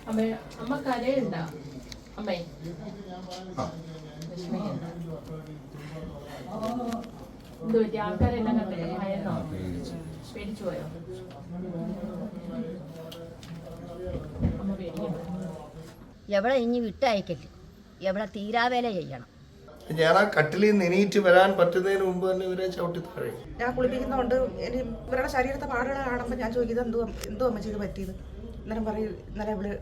അമ്മ കരയുണ്ടോ അമ്മേ? എന്ത് പറ്റി? ആൾക്കാരെല്ലാം കണ്ടില്ലേ? ഭയന്നോ? പേടിച്ചു പോയോ? അമ്മ പേടിക്കുന്നു. എവിടെ ഇനി വിട്ടയക്കല്, എവിടെ തീരാവേല ചെയ്യണം. ഞാൻ ആ കട്ടിലിൽ നിന്ന് എണീറ്റ് വരാൻ പറ്റുന്നതിന് മുമ്പ് തന്നെ ഇവരെ ചവിട്ടി താഴെ. ഞാൻ കുളിപ്പിക്കുന്നതുകൊണ്ട് ഇവരുടെ ശരീരത്തെ പാടുകൾ കാണുമ്പോൾ ഞാൻ ചോദിക്കുന്നത് എന്തോ അമ്മ ചെയ്ത് പറ്റിയത്. അന്നേരം പറയും ഇന്നലെ ഇവള്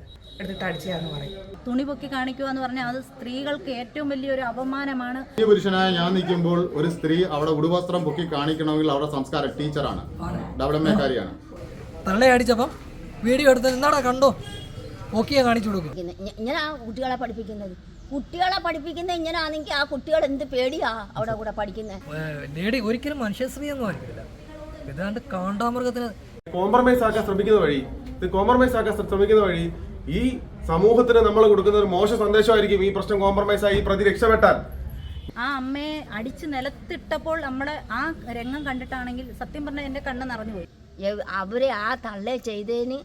എടുത്തിട്ട് അടിച്ചാന്ന് പറയും. തുണി പൊക്കി കാണിക്കുക എന്ന് പറഞ്ഞാൽ അത് സ്ത്രീകൾക്ക് ഏറ്റവും വലിയൊരു അപമാനമാണ്. പുരുഷനായ ഞാൻ നിൽക്കുമ്പോൾ ഒരു സ്ത്രീ അവിടെ ഉടുവസ്ത്രം പൊക്കി കാണിക്കണമെങ്കിൽ അവിടെ സംസ്കാര ടീച്ചറാണ്, ഡെവലപ്മെന്റ്കാരിയാണ്. തള്ളയടിച്ചപ്പം വീഡിയോ എടുത്ത് എന്നാടാ കണ്ടോ ഓക്കെ കാണിച്ചു കൊടുക്കും. ഇങ്ങനെ ആ കുട്ടികളെ പഠിപ്പിക്കുന്നത് ഇങ്ങനെയാണെങ്കിൽ ആ കുട്ടികൾ എന്ത് പേടിയാ അവിടെ കൂടെ പഠിക്കുന്നത്. ഒരിക്കലും മനുഷ്യശ്രീയൊന്നും ആയിരിക്കില്ല, ഇതാണ്ട് കാണ്ടാമൃഗത്തിന് കോംപ്രമൈസ് ആക്കാൻ ശ്രമിക്കുന്ന വഴി ഈ സമൂഹത്തിന് നമ്മൾ കൊടുക്കുന്ന ഒരു മോശ സന്ദേശമായിരിക്കും. ഈ പ്രശ്നം കോംപ്രമൈസ് ആയി ഈ പ്രതി രക്ഷപ്പെട്ടാൽ ആ അമ്മയെ അടിച്ച് നിലത്തിട്ടപ്പോൾ നമ്മളെ ആ രംഗം കണ്ടിട്ടാണെങ്കിൽ സത്യം പറഞ്ഞാൽ എൻ്റെ കണ്ണ് നിറഞ്ഞുപോയി. അവരെ ആ തള്ളെ ചെയ്തതിന്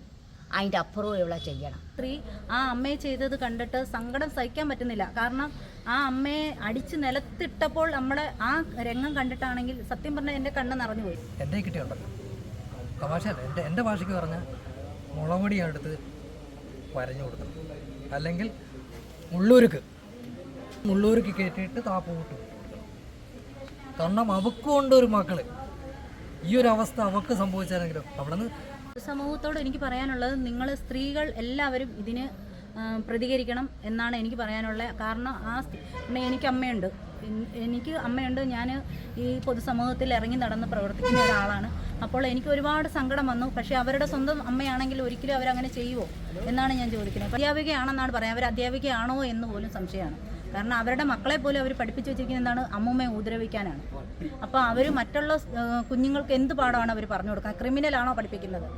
അതിൻ്റെ അപ്പുറവും ഇവിടെ ചെയ്യണം. സ്ത്രീ ആ അമ്മയെ ചെയ്തത് കണ്ടിട്ട് സങ്കടം സഹിക്കാൻ പറ്റുന്നില്ല. കാരണം ആ അമ്മയെ അടിച്ച് നിലത്തിട്ടപ്പോൾ നമ്മളെ ആ രംഗം കണ്ടിട്ടാണെങ്കിൽ സത്യം പറഞ്ഞാൽ എൻ്റെ കണ്ണ് നിറഞ്ഞുപോയി. എൻ്റെ കിട്ടിയുണ്ടല്ലോ തമാശയല്ല, എൻ്റെ ഭാഷയ്ക്ക് പറഞ്ഞാൽ മുളകൊടി എടുത്ത് വരഞ്ഞു കൊടുക്കണം, അല്ലെങ്കിൽ മുള്ളൂർക്ക് കയറ്റിയിട്ട് താപ്പ് കൂട്ട് കൊടുക്കണം. കാരണം അവക്കുണ്ട് ഒരു മക്കള്, ഈ ഒരു അവസ്ഥ അവക്ക് സംഭവിച്ചാലെങ്കിലോ അവിടെ നിന്ന് സമൂഹത്തോട് എനിക്ക് പറയാനുള്ളത്, നിങ്ങൾ സ്ത്രീകൾ എല്ലാവരും ഇതിന് പ്രതികരിക്കണം എന്നാണ് എനിക്ക് പറയാനുള്ളത്. കാരണം എനിക്ക് അമ്മയുണ്ട്. ഞാൻ ഈ പൊതുസമൂഹത്തിൽ ഇറങ്ങി നടന്ന് പ്രവർത്തിക്കുന്ന ഒരാളാണ്. അപ്പോൾ എനിക്ക് ഒരുപാട് സങ്കടം വന്നു. പക്ഷേ അവരുടെ സ്വന്തം അമ്മയാണെങ്കിൽ ഒരിക്കലും അവരങ്ങനെ ചെയ്യുമോ എന്നാണ് ഞാൻ ചോദിക്കുന്നത്. അധ്യാപികയാണെന്നാണ് പറയാം, അവർ അധ്യാപികയാണോ എന്ന് പോലും സംശയമാണ്. കാരണം അവരുടെ മക്കളെ പോലും അവർ പഠിപ്പിച്ചു വെച്ചിരിക്കുന്നത് എന്താണ്? അമ്മൂമ്മയെ ഉപദ്രവിക്കാനാണ്. അപ്പോൾ അവർ മറ്റുള്ള കുഞ്ഞുങ്ങൾക്ക് എന്ത് പാഠമാണ് അവർ പറഞ്ഞു കൊടുക്കുക? ക്രിമിനലാണോ പഠിപ്പിക്കുന്നത്?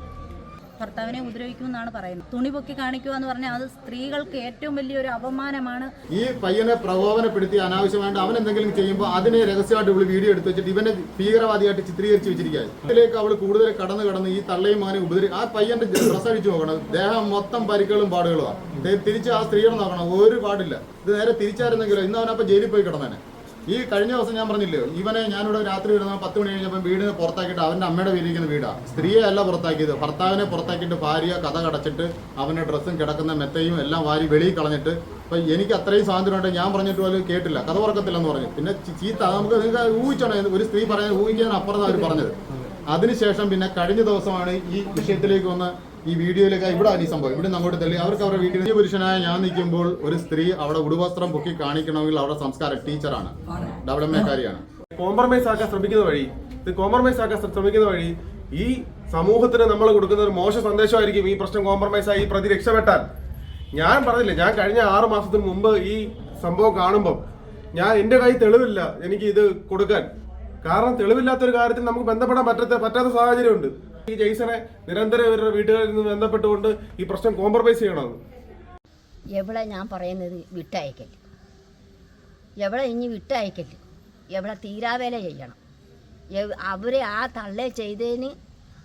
ഭർത്താവിനെ ഉപദ്രവിക്കുമെന്നാണ് പറയുന്നത്. തുണി പൊക്കി കാണിക്കുക എന്ന് പറഞ്ഞാൽ അത് സ്ത്രീകൾക്ക് ഏറ്റവും വലിയൊരു അപമാനമാണ്. ഈ പയ്യനെ പ്രകോപനപ്പെടുത്തി അനാവശ്യമായിട്ട് അവൻ എന്തെങ്കിലും ചെയ്യുമ്പോൾ അതിനെ രഹസ്യമായിട്ട് ഇവള് വീഡിയോ എടുത്ത് വെച്ചിട്ട് ഇവനെ ഭീകരവാദിയായിട്ട് ചിത്രീകരിച്ച് വെച്ചിരിക്കുകയാണ്. ഇതിലേക്ക് അവൾ കൂടുതൽ കടന്ന് ഈ തള്ളയും മകനെ ആ പയ്യന്റെ ഡ്രസ് അടിച്ചു നോക്കണം, ദേഹം മൊത്തം പരിക്കുകളും പാടുകളുമാണ്. തിരിച്ച് ആ സ്ത്രീയോട് നോക്കണം, ഒരു പാടില്ല. ഇത് നേരെ തിരിച്ചായിരുന്നെങ്കിലോ ഇന്ന് അവനപ്പം ജയിലിൽ പോയി കിടന്നേനെ. ഈ കഴിഞ്ഞ ദിവസം ഞാൻ പറഞ്ഞില്ലേ, ഇവനെ ഞാനിവിടെ രാത്രി വരുന്ന 10 മണി കഴിഞ്ഞപ്പോൾ വീടിന് പുറത്താക്കിയിട്ട് അവൻ്റെ അമ്മയുടെ വീട്ടിലിരിക്കുന്ന വീടാണ്. സ്ത്രീയെ അല്ല പുറത്താക്കിയത്, ഭർത്താവിനെ പുറത്താക്കിയിട്ട് ഭാര്യ കഥ കടച്ചിട്ട് അവൻ്റെ ഡ്രസ്സും കിടക്കുന്ന മെത്തയും എല്ലാം വാരി വെളിയിൽ കളഞ്ഞിട്ട്. അപ്പം എനിക്ക് അത്രയും സ്വാതന്ത്ര്യമുണ്ട്, ഞാൻ പറഞ്ഞിട്ട് പോലും കേട്ടില്ല, കഥ തുറക്കത്തില്ലെന്ന് പറഞ്ഞു. പിന്നെ ചീത്ത നമുക്ക് നിങ്ങൾക്ക് ഊഹിച്ചോണേ, ഒരു സ്ത്രീ പറയാൻ ഊഹിക്കാൻ അപ്പുറം അവർ പറഞ്ഞത്. അതിനുശേഷം പിന്നെ കഴിഞ്ഞ ദിവസമാണ് ഈ വിഷയത്തിലേക്ക് വന്ന് ഈ വീഡിയോയിലേക്ക് ഇവിടെ ഈ സംഭവം ഇവിടെ അങ്ങോട്ട് തള്ളി അവർക്ക് അവരുടെ വീട്ടിൽ. പുരുഷനായ ഞാൻ നിൽക്കുമ്പോൾ ഒരു സ്ത്രീ അവിടെ ഉടുവസ്ത്രം പൊക്കി കാണിക്കണമെങ്കിൽ അവിടെ സംസ്കാര ടീച്ചറാണ്, ഡെവലപ്മെന്റ്കാരിയാണ്. കോംപ്രമൈസ് ആക്കാൻ ശ്രമിക്കുന്ന വഴി ഈ സമൂഹത്തിന് നമ്മൾ കൊടുക്കുന്ന ഒരു മോശ സന്ദേശമായിരിക്കും. ഈ പ്രശ്നം കോംപ്രമൈസ് ആയി ഈ പ്രതി രക്ഷപ്പെട്ടാൽ. ഞാൻ പറഞ്ഞില്ല, ഞാൻ കഴിഞ്ഞ 6 മാസത്തിന് മുമ്പ് ഈ സംഭവം കാണുമ്പം എൻ്റെ കയ്യിൽ തെളിവില്ല എനിക്ക് ഇത് കൊടുക്കാൻ. കാരണം തെളിവില്ലാത്തൊരു കാര്യത്തിൽ നമുക്ക് ബന്ധപ്പെടാൻ പറ്റാത്ത സാഹചര്യമുണ്ട്. ഈ ജെയ്സനെ നിരന്തരം ഇവരുടെ വീട്ടുകാരിൽ നിന്ന് ബന്ധപ്പെട്ടുകൊണ്ട് ഈ പ്രശ്നം കോംപ്രമൈസ് ചെയ്യണമെന്ന്. എവിടെ ഞാൻ പറയുന്നത് വിട്ടയക്കല്, എവിടെ ഇനി വിട്ടയക്കല്, എവിടെ തീരാവേല ചെയ്യണം. അവരെ ആ തള്ളെ ചെയ്തതിന്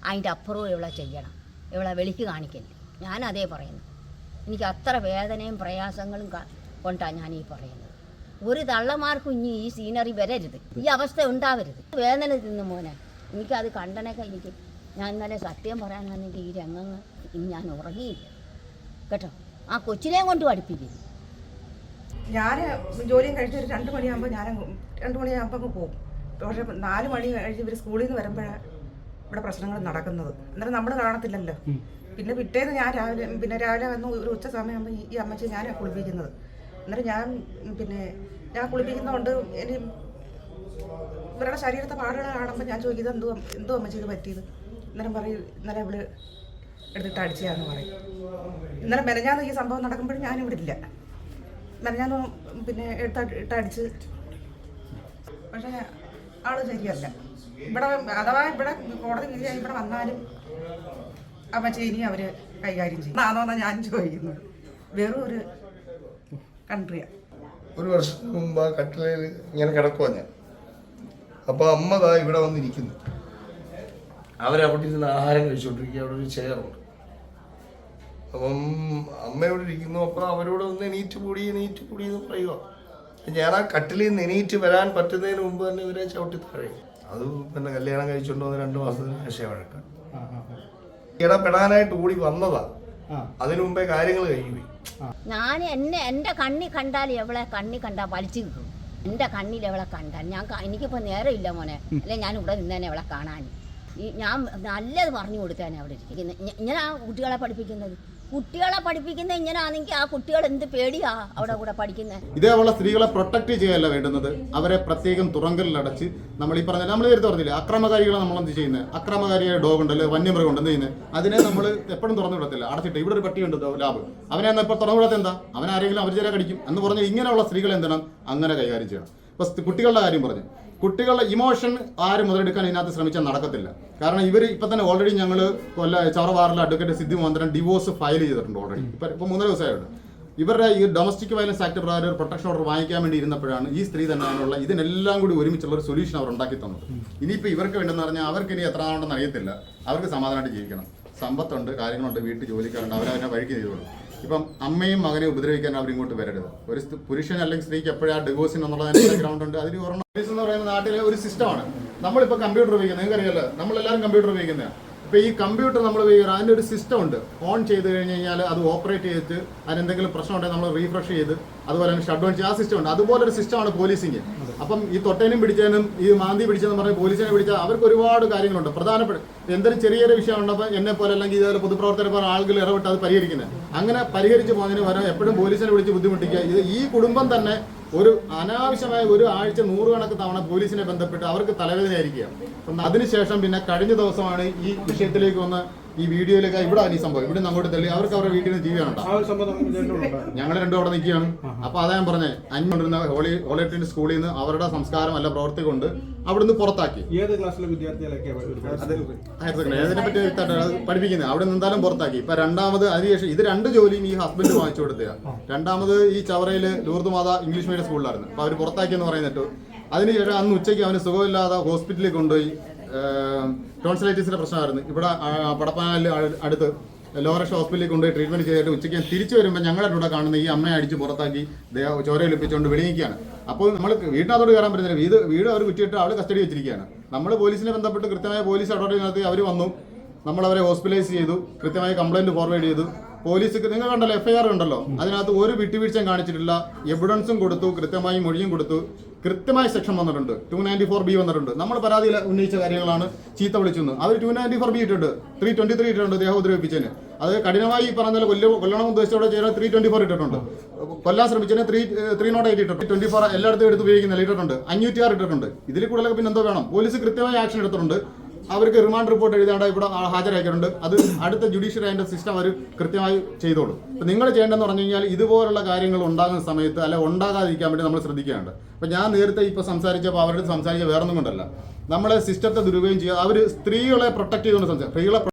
അതിൻ്റെ അപ്പുറവും ഇവിടെ ചെയ്യണം, ഇവിടെ വെളിക്ക് കാണിക്കല്. ഞാൻ അതേ പറയുന്നു. എനിക്ക് അത്ര വേദനയും പ്രയാസങ്ങളും കൊണ്ടാണ് ഞാൻ ഈ പറയുന്നത്. ഒരു തള്ളമാർക്കും ഇനി ഈ സീനറി വരരുത്, ഈ അവസ്ഥ ഉണ്ടാവരുത്. വേദന തിന്നു മോനെ, എനിക്കത് കണ്ടനൊക്കെ ഞാൻ ഇന്നലെ സത്യം പറയാനാണെങ്കിൽ ഈ രംഗങ്ങൾ ഇനി ഞാൻ ഉറങ്ങിയില്ല കേട്ടോ. ആ കൊച്ചിനെയും കൊണ്ട് പഠിപ്പിക്കുന്നു. ഞാൻ ജോലിയും കഴിച്ച് ഒരു 2 മണിയാകുമ്പോൾ 2 മണിയാകുമ്പോൾ അങ്ങ് പോകും. പക്ഷേ 4 മണി കഴിഞ്ഞ് ഇവർ സ്കൂളിൽ നിന്ന് വരുമ്പോഴാണ് ഇവിടെ പ്രശ്നങ്ങൾ നടക്കുന്നത്. അന്നേരം നമ്മൾ കാണത്തില്ലല്ലോ. പിന്നെ പിറ്റേന്ന് രാവിലെ വന്ന് ഒരു ഉച്ച സമയമാകുമ്പോൾ ഈ അമ്മച്ചി ഞാനാണ് കുളിപ്പിക്കുന്നത്. അന്നേരം ഞാൻ കുളിപ്പിക്കുന്നതുകൊണ്ട് ഇവരുടെ ശരീരത്തെ പാടുകൾ കാണുമ്പോൾ ഞാൻ ചോദിക്കുന്നത് എന്തോ അമ്മ ചെയ്ത് പറ്റിയത്. അന്നേരം പറയും ഇന്നലെ ഇവള് എടുത്തിട്ട് അടിച്ചാന്ന് പറയും. ഇന്നലെ മെനഞ്ഞാന്ന് ഈ സംഭവം നടക്കുമ്പോഴും ഞാനിവിടെ ഇല്ല. മെനഞ്ഞാന്ന് ഇട്ടടിച്ച്. പക്ഷേ ആള് ശരിയല്ല. അഥവാ ഇവിടെ കോടതി വിധിയായി ഇവിടെ വന്നാലും അമ്മച്ചി ഇനി അവര് കൈകാര്യം ചെയ്യും ആണോന്നാണ് ഞാൻ ചോദിക്കുന്നത്. വെറും ഒരു കൺട്രിയാണ്. ഒരു വർഷത്തിന് മുമ്പ് ആ കട്ടിലയിൽ ഇങ്ങനെ കിടക്കുവാ ഞാൻ. അപ്പോൾ അമ്മ ഇവിടെ വന്നിരിക്കുന്നു. അവരവിടെ ഇരുന്ന് ആഹാരം കഴിച്ചുകൊണ്ടിരിക്കുക. അവിടെ ഒരു ചെയറുണ്ട്. അപ്പം അമ്മയോട് ഇരിക്കുന്നു. അപ്പോൾ അവരോട് ഒന്ന് എണീറ്റ് കൂടി എന്ന് പറയുക. ഞാൻ ആ കട്ടിലിൽ നിന്ന് എണീറ്റ് വരാൻ പറ്റുന്നതിന് മുമ്പ് തന്നെ ഇവരെ ചവിട്ടി താഴെ. അത് പിന്നെ കല്യാണം കഴിച്ചുകൊണ്ട് വന്ന് 2 മാസത്തിന് ശേഷം വഴക്കാം. ഇടപെടാനായിട്ട് കൂടി വന്നതാ. അതിനു മുമ്പേ കാര്യങ്ങൾ കഴിയുപോയി. ഞാൻ എൻ്റെ കണ്ണി കണ്ടാൽ എവളെ കണ്ണി കണ്ടാൽ വലിച്ചു കിട്ടും. എൻ്റെ കണ്ണിൽ എവളെ കണ്ടാൽ എനിക്കിപ്പോൾ നേരമില്ല മോനെ, അല്ലെ ഞാൻ ഇവിടെ നിന്നേനെ അവളെ കാണാൻ. ഞാൻ നല്ലത് പറഞ്ഞു കൊടുത്തേനെ അവിടെ ഇരിക്കുന്നത്. ഇങ്ങനെ ആ കുട്ടികളെ പഠിപ്പിക്കുന്നത് ഇങ്ങനെയാണെങ്കിൽ ആ കുട്ടികൾ എന്ത് പേടിയാ അവിടെ കൂടെ പഠിക്കുന്നത്. ഇതേപോലെ സ്ത്രീകളെ പ്രൊട്ടക്ട് ചെയ്യല്ല വേണ്ടുന്നത്, അവരെ പ്രത്യേകം തുറങ്കലിലടച്ച് നമ്മൾ ഈ പറഞ്ഞ നമ്മൾ നേരത്തെ പറഞ്ഞില്ലേ അക്രമകാരികളെ നമ്മൾ എന്ത് ചെയ്യുന്നത്, അക്രമകാരിയായ ഡോഗ് ഉണ്ടല്ലോ, വന്യമൃഗം ഉണ്ട്, എന്ത് ചെയ്യുന്നത്, അതിനെ നമ്മൾ എപ്പോഴും തുറന്നു വിടത്തില്ല, അടച്ചിട്ട്. ഇവിടെ ഒരു പട്ടിയുണ്ട് ലാബ്, അവനെ ഇപ്പോൾ തുറന്നു വിടാത്ത എന്താ, അവനാരെങ്കിലും അവർ ചില കടിക്കും എന്ന് പറഞ്ഞ് ഇങ്ങനെയുള്ള സ്ത്രീകളെ എന്താണ് അങ്ങനെ കൈകാര്യം ചെയ്യണം. ഇപ്പോൾ കുട്ടികളുടെ കാര്യം പറഞ്ഞു, കുട്ടികളുടെ ഇമോഷൻ ആരും മുതലെടുക്കാൻ ഇതിനകത്ത് ശ്രമിച്ചാൽ നടക്കത്തില്ല. കാരണം ഇവർ ഇപ്പം തന്നെ ഓൾറെഡി ഞങ്ങൾ ചവറവാറിലെ advocate Sidhu Mohan divorce file ചെയ്തിട്ടുണ്ട് ഓൾറെഡി. ഇപ്പോൾ 3 ദിവസമായിട്ട് ഇവരുടെ ഈ ഡൊമസ്റ്റിക് വയലൻസ് ആക്ട് പ്രകാരം ഒരു പ്രൊട്ടക്ഷൻ ഓർഡർ വാങ്ങിക്കാൻ വേണ്ടി ഇരുന്നപ്പോഴാണ് ഈ സ്ത്രീ തന്നെ അതിനുള്ള ഇതിനെല്ലാം കൂടി ഒരുമിച്ചുള്ള ഒരു സൊല്യൂഷൻ അവർ ഉണ്ടാക്കി തന്നത്. ഇനിയിപ്പോൾ ഇവർക്ക് വേണ്ടെന്ന് പറഞ്ഞാൽ അവർക്ക് ഇനി എത്ര നാളുണ്ടെന്ന് അറിയത്തില്ല, അവർക്ക് സമാധാനമായിട്ട് ജീവിക്കണം. സമ്പത്തുണ്ട്, കാര്യങ്ങളുണ്ട്, വീട്ടിൽ ജോലിക്കാരുണ്ട്, അവരതിനെ വഴിക്ക് ചെയ്തോളൂ. ഇപ്പം അമ്മയും മകനെ ഉപദ്രവിക്കാൻ അവർ ഇങ്ങോട്ട് വരരുത്. ഒരു പുരുഷൻ അല്ലെങ്കിൽ സ്ത്രീക്ക് എപ്പോഴും ആ ഡിവോഴ്സിന് എന്നുള്ള ഗ്രൗണ്ട് ഉണ്ട്. അതിന് ഓർമ്മ എന്ന് പറയുന്ന നാട്ടിലെ ഒരു സിസ്റ്റമാണ്. നമ്മളിപ്പോൾ കമ്പ്യൂട്ടർ ഉപയോഗിക്കുന്നത് നിങ്ങൾക്കറിയാലോ, നമ്മളെല്ലാവരും കമ്പ്യൂട്ടർ ഉപയോഗിക്കുന്നതാണ്. ഇപ്പോൾ ഈ കമ്പ്യൂട്ടർ നമ്മൾ ഉപയോഗിക്കുന്നത് അതിൻ്റെ ഒരു സിസ്റ്റം ഉണ്ട്. ഓൺ ചെയ്ത് കഴിഞ്ഞ് കഴിഞ്ഞാൽ അത് ഓപ്പറേറ്റ് ചെയ്തിട്ട് അതിനെന്തെങ്കിലും പ്രശ്നം ഉണ്ടെങ്കിൽ നമ്മൾ റീഫ്രഷ് ചെയ്ത് അതുപോലെ തന്നെ ഷട്ട് ഡൗൺ ചെയ്യുക, ആ സിസ്റ്റം ഉണ്ട്. അതുപോലെ ഒരു സിസ്റ്റമാണ് പോലീസിങ്. അപ്പം ഈ തൊട്ടേനും പിടിച്ചതിനും ഈ മാന്തി പിടിച്ചതെന്ന് പറഞ്ഞാൽ പോലീസിനെ പിടിച്ചാൽ അവർക്ക് ഒരുപാട് കാര്യങ്ങളുണ്ട്. പ്രധാനപ്പെട്ട എന്തെങ്കിലും ചെറിയൊരു വിഷയം ഉണ്ടപ്പോൾ എന്നെ പോലെ അല്ലെങ്കിൽ ഇതുപോലെ പൊതുപ്രവർത്തകരെ പോലെ ആളുകൾ ഇടപെട്ട് അത് പരിഹരിക്കുന്നത്. അങ്ങനെ പരിഹരിച്ച് പോകുന്നതിന് വരാൻ എപ്പോഴും പോലീസിനെ വിളിച്ച് ബുദ്ധിമുട്ടിക്കുക. ഇത് ഈ കുടുംബം തന്നെ ഒരു അനാവശ്യമായ ഒരു ആഴ്ച 100 കണക്ക് തവണ പോലീസിനെ ബന്ധപ്പെട്ട് അവർക്ക് തലവേദനയായിരിക്കുക. അതിനുശേഷം പിന്നെ കഴിഞ്ഞ ദിവസമാണ് ഈ വിഷയത്തിലേക്ക് വന്ന ഈ വീഡിയോയിലേക്ക് ഇവിടെ ഈ സംഭവം ഇവിടെ അങ്ങോട്ട് തള്ളി അവർക്ക് അവരുടെ വീട്ടിൽ നിന്ന് ജീവിയാണോ. ഞങ്ങൾ 2 അവിടെ നിൽക്കുകയാണ്. അപ്പൊ അതാ ഞാൻ പറഞ്ഞത്, അന്കൊണ്ടിരുന്ന ഹോളിട്രിൻ സ്കൂളിൽ നിന്ന് അവരുടെ സംസ്കാരം അല്ല പ്രവൃത്തി കൊണ്ട് അവിടുന്ന് പുറത്താക്കി. അതിനെപ്പറ്റി പഠിപ്പിക്കുന്നത് അവിടെ നിന്നാലും പുറത്താക്കി. ഇപ്പൊ രണ്ടാമത് അതിനുശേഷം ഇത് 2 ജോലിയും ഈ ഹസ്ബൻഡ് വാങ്ങിച്ചു കൊടുത്തതാണ്. രണ്ടാമത് ഈ ചവറയിൽ ലൂർദ് മാത ഇംഗ്ലീഷ് മീഡിയം സ്കൂളിലായിരുന്നു. അപ്പൊ അവർ പുറത്താക്കിയെന്ന് പറയുന്നിട്ട് അതിനുശേഷം അന്ന് ഉച്ചയ്ക്ക് അവന് സുഖമില്ലാതെ ഹോസ്പിറ്റലിൽ കൊണ്ടുപോയി. ടോൺസിലൈറ്റിസിന്റെ പ്രശ്നമായിരുന്നു. ഇവിടെ പടപ്പാനാലിൽ അടുത്ത് ലോറഷ് ഹോസ്പിറ്റലിൽ കൊണ്ടുപോയി ട്രീറ്റ്മെന്റ് ചെയ്തിട്ട് ഉച്ചയ്ക്ക് തിരിച്ചു വരുമ്പോൾ ഞങ്ങളുടെ കൂടെ കാണുന്ന ഈ അമ്മയെ അടിച്ച് പുറത്താക്കി ചോരയിലിപ്പിച്ചുകൊണ്ട് വെളിയിക്കുകയാണ്. അപ്പോൾ നമ്മൾ വീട്ടിനകത്തോട് കയറാൻ പറ്റുന്നില്ല. വീട് അവർ കുറ്റിയിട്ട് അവൾ കസ്റ്റഡി വെച്ചിരിക്കുകയാണ്. നമ്മൾ പോലീസിനെ ബന്ധപ്പെട്ട് കൃത്യമായ പോലീസ് ഇടപെടൽ നടത്തി അവർ വന്നു. നമ്മളവരെ ഹോസ്പിറ്റലൈസ് ചെയ്തു, കൃത്യമായ കംപ്ലൈന്റ് ഫോർവേഡ് ചെയ്തു. പോലീസ് നിങ്ങൾ കണ്ടല്ലോ, FIR ഉണ്ടല്ലോ, അതിനകത്ത് ഒരു വിട്ടുവീഴ്ചയും കാണിച്ചിട്ടില്ല. എവിഡൻസും കൊടുത്തു, കൃത്യമായി മൊഴിയും കൊടുത്തു. കൃത്യമായ സെക്ഷൻ വന്നിട്ടുണ്ട്, 294B വന്നിട്ടുണ്ട്. നമ്മൾ പരാതിയിൽ ഉന്നയിച്ച കാര്യങ്ങളാണ്. ചീത്ത വിളിച്ചെന്ന് അവർ 294B ഇട്ടിട്ടുണ്ട്, 323 ഇട്ടിട്ടുണ്ട് ദേഹം ഉപദ്രവിപ്പിച്ചതിന്. അത് കഠിനമായി പറഞ്ഞാൽ കൊല്ലണം ഉദ്ദേശത്തോടെ ചെയ്യാൻ 324 ഇട്ടിട്ടുണ്ട്. കൊല്ലാൻ ശ്രമിച്ചതിന് 308 ഇട്ടിട്ടുണ്ട്. 24 എല്ലായിടത്തും എടുത്ത് ഉപയോഗിക്കുന്നില്ല ഇട്ടിട്ടുണ്ട്. 506 ഇട്ടിട്ടുണ്ട്. ഇതിൽ കൂടുതലൊക്കെ പിന്നെ എന്തോ വേണം. പോലീസ് കൃത്യമായ ആക്ഷൻ എടുത്തിട്ടുണ്ട്. അവർക്ക് റിമാൻഡ് റിപ്പോർട്ട് എഴുതാണ്ട് ഇവിടെ ഹാജരാക്കിയിട്ടുണ്ട്. അത് അടുത്ത ജുഡീഷ്യറി അതിൻ്റെ സിസ്റ്റം അവർ കൃത്യമായി ചെയ്തോളും. അപ്പം നിങ്ങൾ ചെയ്യേണ്ടതെന്ന് പറഞ്ഞു കഴിഞ്ഞാൽ ഇതുപോലുള്ള കാര്യങ്ങൾ ഉണ്ടാകുന്ന സമയത്ത് അല്ല ഉണ്ടാകാതിരിക്കാൻ വേണ്ടി നമ്മൾ ശ്രദ്ധിക്കാറുണ്ട്. അപ്പം ഞാൻ നേരത്തെ ഇപ്പോൾ സംസാരിച്ചപ്പോൾ അവരുടെ സംസാരിച്ച വേറൊന്നും കൊണ്ടല്ല, നമ്മളെ സിസ്റ്റത്തെ ദുരുപയോഗം ചെയ്യുക. അവർ സ്ത്രീകളെ പ്രൊട്ടക്ട് ചെയ്തുകൊണ്ട് സംസാരിക്കും. സ്ത്രീകളെ